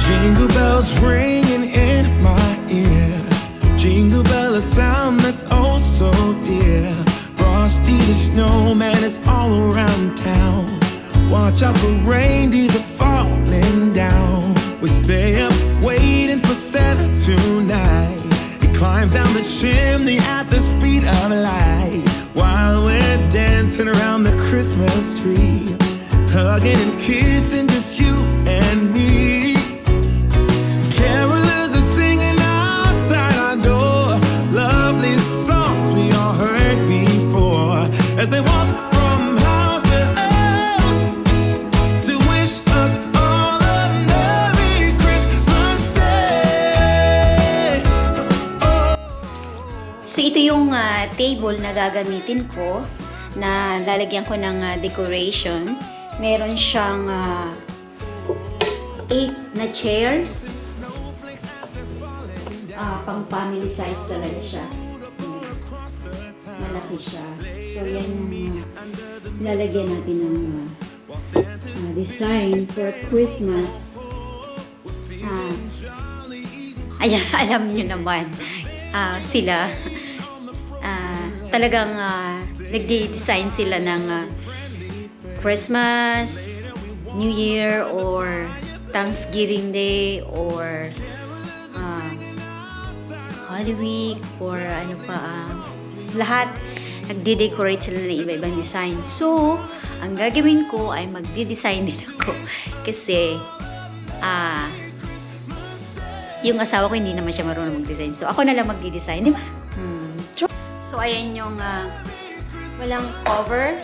Jingle bells ringing in my ear. Jingle bell, a sound that's oh so dear. Frosty the snowman is all around town. Watch out for reindeers are falling down. We stay up waiting for Santa tonight. He climbs down the chimney at the speed of light, while we're dancing around the Christmas tree, hugging and kissing just you and me. Carolers are singing outside our door, lovely songs we all heard before, as they walk from house to house to wish us all a Merry Christmas Day. So ito yung table na gagamitin ko, na lalagyan ko ng decoration. Meron siyang 8 na chairs. Pang family size talaga siya. Malaki siya. So yan yung lalagyan natin ng design for Christmas. Ayan, alam nyo naman. Sila talagang nagde-design sila ng Christmas, New Year, or Thanksgiving Day, or Holy Week, or ano pa, lahat nagde-decorate sila ng iba-ibang design. So, ang gagawin ko ay magde-design din ako kasi yung asawa ko hindi naman siya marunong mag-design. So, ako na lang magde-design, di ba? So, ayan yung walang cover.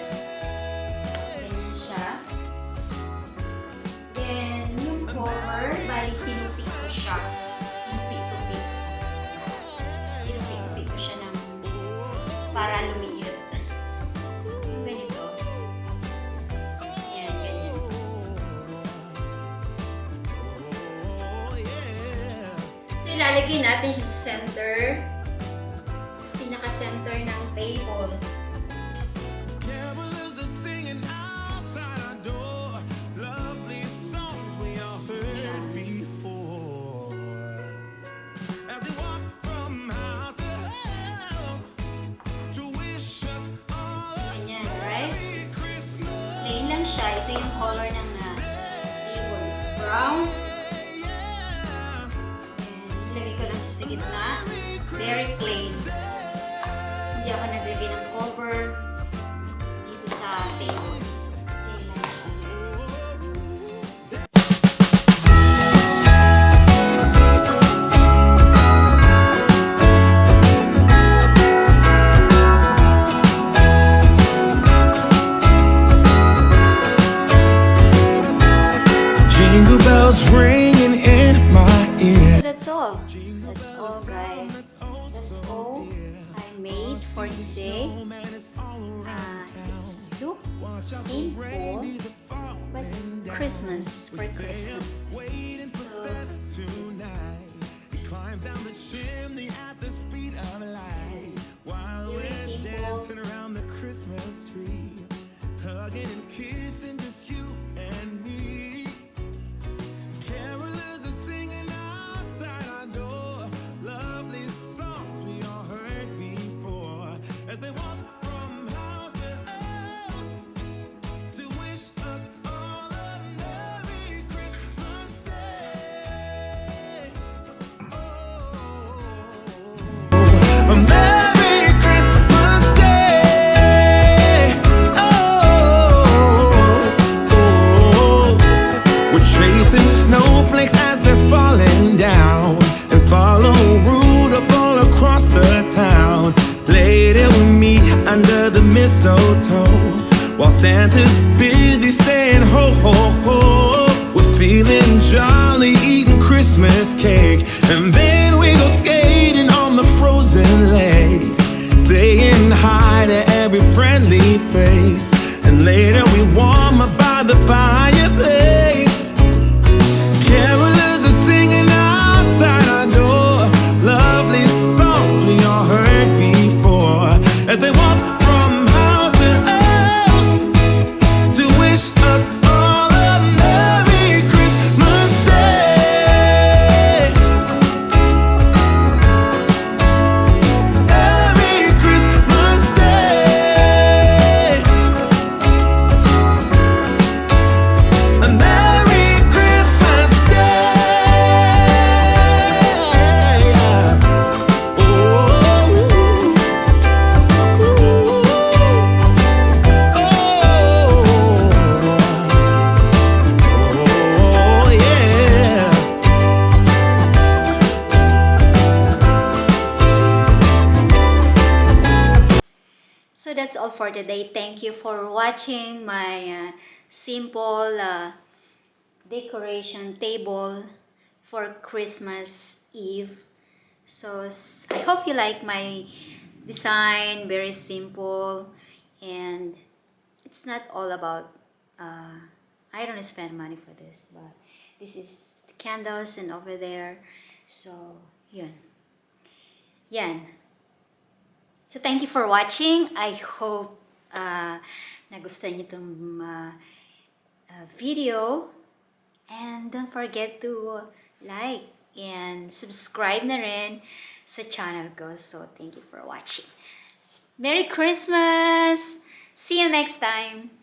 Ganyan siya. Then, yung cover, balik tinupik ko siya. Tinupik-tupik. Tinupik-tupik ko siya ng para lumiit. Yung ganito. Ayan, ganyan. So, ilalagay natin siya sa center. Pinaka-center ng table. Ganyan, right? Plain lang siya. Ito yung color ng table is brown. And ilagay ko lang siya sa gitna. Very plain. Hindi ako naglagay ng cover dito sa table. Plain lang siya. Jingle bells ringing in my ear. That's all. That's all, guys. That's all I made for today. It's look simple, but it's Christmas for Christmas. So, very simple. Hugging and kissing just you and me. Carolers are singing outside our door, lovely songs we all heard before, as they walk from house to house to wish us all a Merry Christmas Day. Oh, a Merry Christmas Day. We're chasing snowflakes as they're falling down, and follow Rudolph all across the town. Later we meet under the mistletoe, while Santa's busy saying ho ho ho. We're feeling jolly, eating Christmas cake, and then we go skating on the frozen lake, saying hi to every friendly face, and later we warm up by the fireplace. Carolers are singing outside our door, lovely songs we all heard before, as they walk from house to house to wish us all a Merry Christmas Day. that's all for today. Thank you for watching my simple decoration table for Christmas Eve. So I hope you like my design, very simple, and it's not all about, I don't spend money for this, but this is the candles and over there. So, yun. Yan. So, thank you for watching. I hope nagustuhan niyo itong video. And don't forget to like and subscribe na rin sa channel ko. So, thank you for watching. Merry Christmas! See you next time!